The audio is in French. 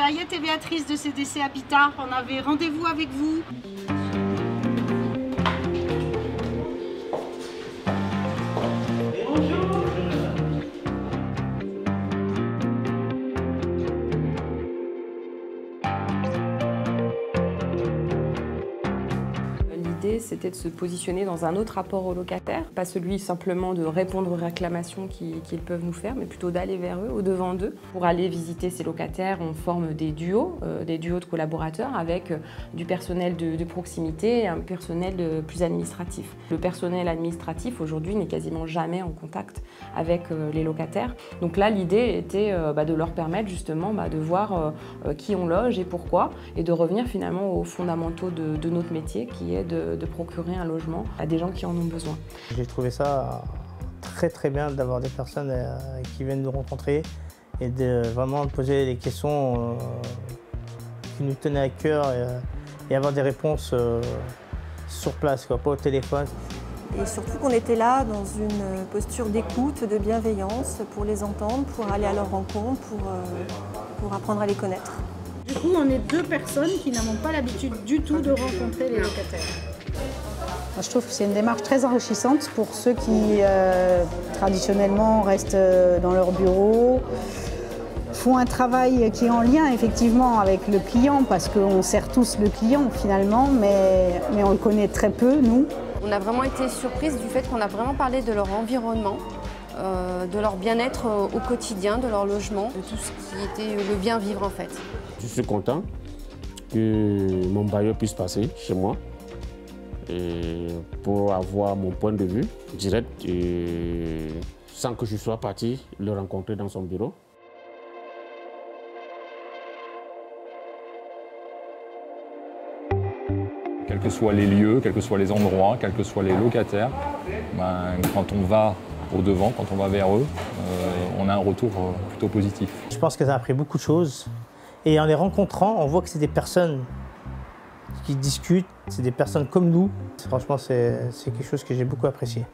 Ayette et Béatrice de CDC Habitat. On avait rendez-vous avec vous. L'idée, c'était de se positionner dans un autre rapport aux locataires, pas celui simplement de répondre aux réclamations qu'ils peuvent nous faire, mais plutôt d'aller vers eux, au-devant d'eux. Pour aller visiter ces locataires, on forme des duos de collaborateurs avec du personnel de proximité et un personnel plus administratif. Le personnel administratif, aujourd'hui, n'est quasiment jamais en contact avec les locataires. Donc là, l'idée était de leur permettre justement de voir qui on loge et pourquoi, et de revenir finalement aux fondamentaux de notre métier, qui est de procurer un logement à des gens qui en ont besoin. J'ai trouvé ça très bien d'avoir des personnes qui viennent nous rencontrer et de vraiment poser des questions qui nous tenaient à cœur et avoir des réponses sur place, pas au téléphone. Et surtout qu'on était là dans une posture d'écoute, de bienveillance, pour les entendre, pour aller à leur rencontre, pour apprendre à les connaître. Du coup, on est deux personnes qui n'avons pas l'habitude du tout de rencontrer les locataires. Je trouve que c'est une démarche très enrichissante pour ceux qui, traditionnellement, restent dans leur bureau, font un travail qui est en lien, effectivement, avec le client, parce qu'on sert tous le client, finalement, mais on le connaît très peu, nous. On a vraiment été surprise du fait qu'on a vraiment parlé de leur environnement, de leur bien-être au quotidien, de leur logement, de tout ce qui était le bien vivre, en fait. Je suis content que mon bailleur puisse passer chez moi et pour avoir mon point de vue direct et sans que je sois parti le rencontrer dans son bureau. Quels que soient les lieux, quels que soient les endroits, quels que soient les locataires, quand on va au-devant, quand on va vers eux, on a un retour plutôt positif. Je pense qu'elles ont appris beaucoup de choses et en les rencontrant, on voit que c'est des personnes qui discutent, c'est des personnes comme nous. Franchement, c'est quelque chose que j'ai beaucoup apprécié.